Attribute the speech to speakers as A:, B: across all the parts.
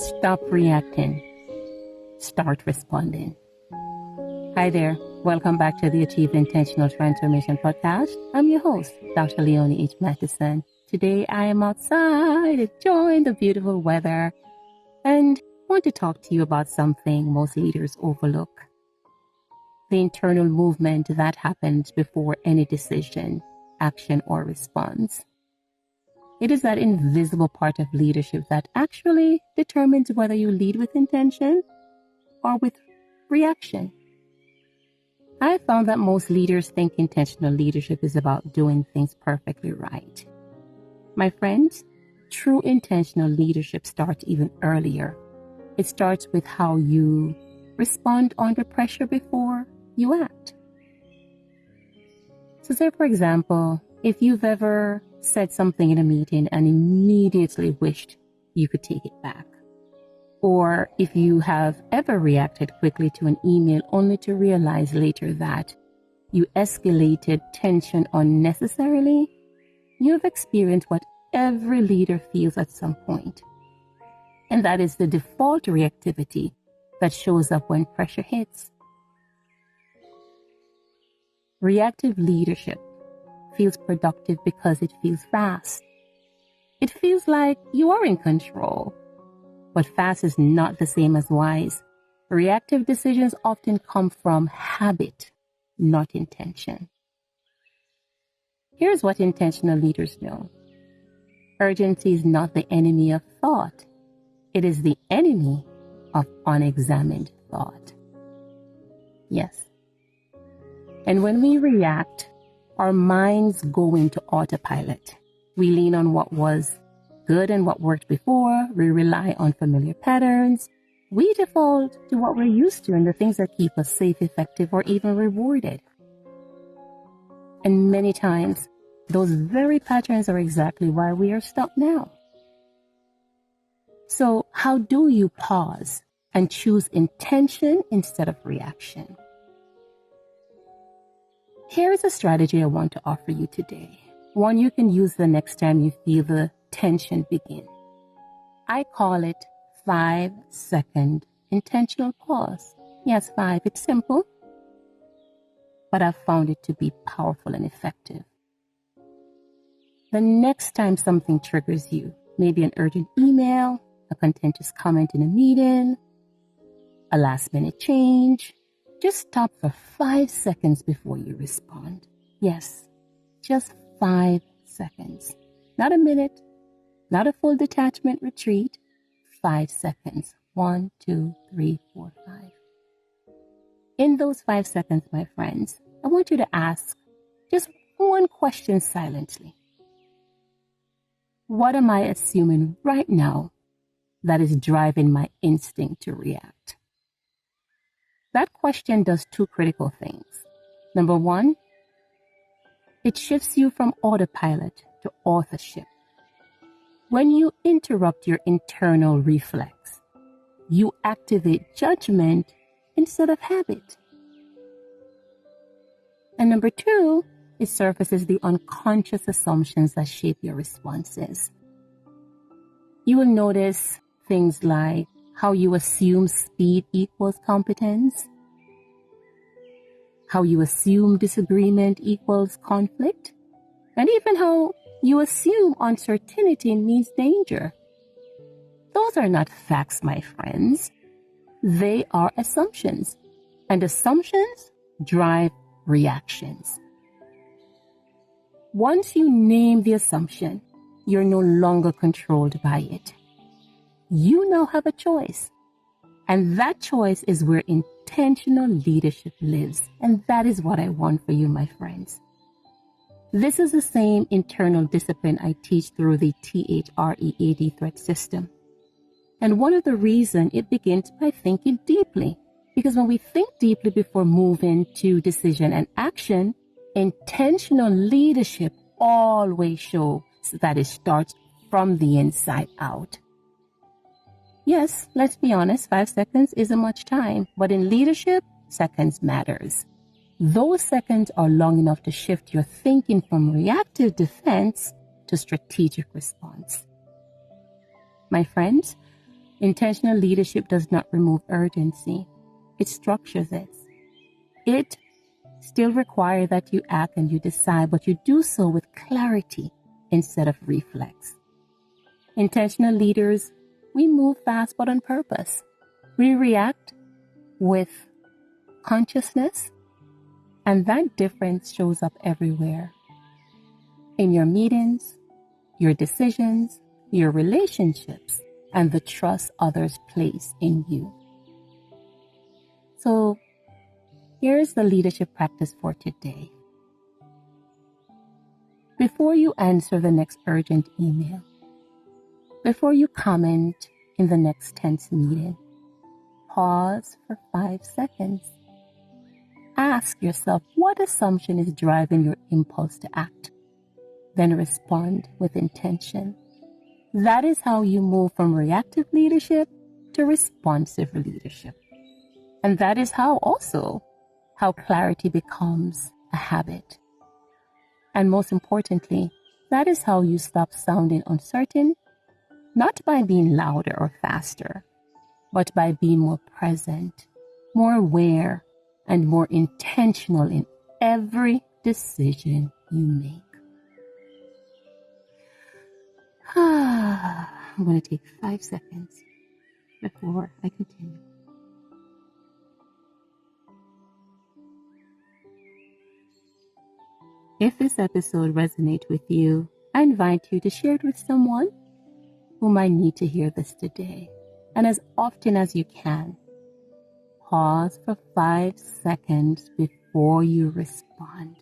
A: Stop reacting. Start responding. Hi there. Welcome back to the Achieve Intentional Transformation podcast. I'm your host, Dr. Leonie H. Matheson. Today I am outside enjoying the beautiful weather and want to talk to you about something most leaders overlook. The internal movement that happens before any decision, action, or response. It is that invisible part of leadership that actually determines whether you lead with intention or with reaction. I found that most leaders think intentional leadership is about doing things perfectly right. My friends, true intentional leadership starts even earlier. It starts with how you respond under pressure before you act. So say, for example, if you've ever said something in a meeting and immediately wished you could take it back, or if you have ever reacted quickly to an email only to realize later that you escalated tension unnecessarily, you have experienced what every leader feels at some point. And that is the default reactivity that shows up when pressure hits. Reactive leadership feels productive because it feels fast. It feels like you are in control. But fast is not the same as wise. Reactive decisions often come from habit, not intention. Here's what intentional leaders know. Urgency is not the enemy of thought. It is the enemy of unexamined thought. Yes. And when we react, our minds go into autopilot. We lean on what was good and what worked before. We rely on familiar patterns. We default to what we're used to and the things that keep us safe, effective, or even rewarded. And many times, those very patterns are exactly why we are stuck now. So how do you pause and choose intention instead of reaction? Here is a strategy I want to offer you today. One you can use the next time you feel the tension begin. I call it 5-second intentional pause. Yes, 5. It's simple, but I've found it to be powerful and effective. The next time something triggers you, maybe an urgent email, a contentious comment in a meeting, a last-minute change, just stop for 5 seconds before you respond. Yes, just 5 seconds. Not a minute, not a full detachment retreat. 5 seconds. 1, 2, 3, 4, 5. In those 5 seconds, my friends, I want you to ask just one question silently. What am I assuming right now that is driving my instinct to react? That question does 2 critical things. Number 1, it shifts you from autopilot to authorship. When you interrupt your internal reflex, you activate judgment instead of habit. And number 2, it surfaces the unconscious assumptions that shape your responses. You will notice things like how you assume speed equals competence, how you assume disagreement equals conflict, and even how you assume uncertainty means danger. Those are not facts, my friends. They are assumptions, and assumptions drive reactions. Once you name the assumption, you're no longer controlled by it. You now have a choice, and that choice is where intentional leadership lives, and that is what I want for you, my friends. This is the same internal discipline I teach through the THREAD threat system. And one of the reasons it begins by thinking deeply, because when we think deeply before moving to decision and action, intentional leadership always shows that it starts from the inside out. Yes, let's be honest, 5 seconds isn't much time, but in leadership, seconds matters. Those seconds are long enough to shift your thinking from reactive defense to strategic response. My friends, Intentional leadership does not remove urgency. It structures it. It still requires that you act and you decide, but you do so with clarity instead of reflex. Intentional leaders, we move fast but on purpose. We react with consciousness, and that difference shows up everywhere. In your meetings, your decisions, your relationships, and the trust others place in you. So, here's the leadership practice for today. Before you answer the next urgent email, before you comment in the next tense meeting, pause for 5 seconds. Ask yourself what assumption is driving your impulse to act. Then respond with intention. That is how you move from reactive leadership to responsive leadership. And that is how clarity becomes a habit. And most importantly, that is how you stop sounding uncertain, not by being louder or faster, but by being more present, more aware, and more intentional in every decision you make. I'm going to take 5 seconds before I continue. If this episode resonates with you, I invite you to share it with someone who might need to hear this today. And as often as you can, pause for 5 seconds before you respond.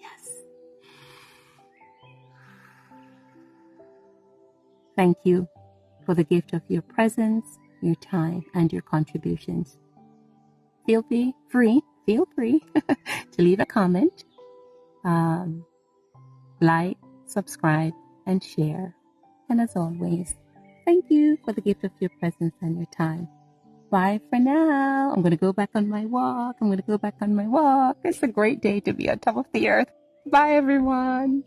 A: Yes. Thank you for the gift of your presence, your time, and your contributions. Feel free to leave a comment, like, subscribe, and share. And as always, thank you for the gift of your presence and your time. Bye for now. I'm going to go back on my walk. It's a great day to be on top of the earth. Bye, everyone.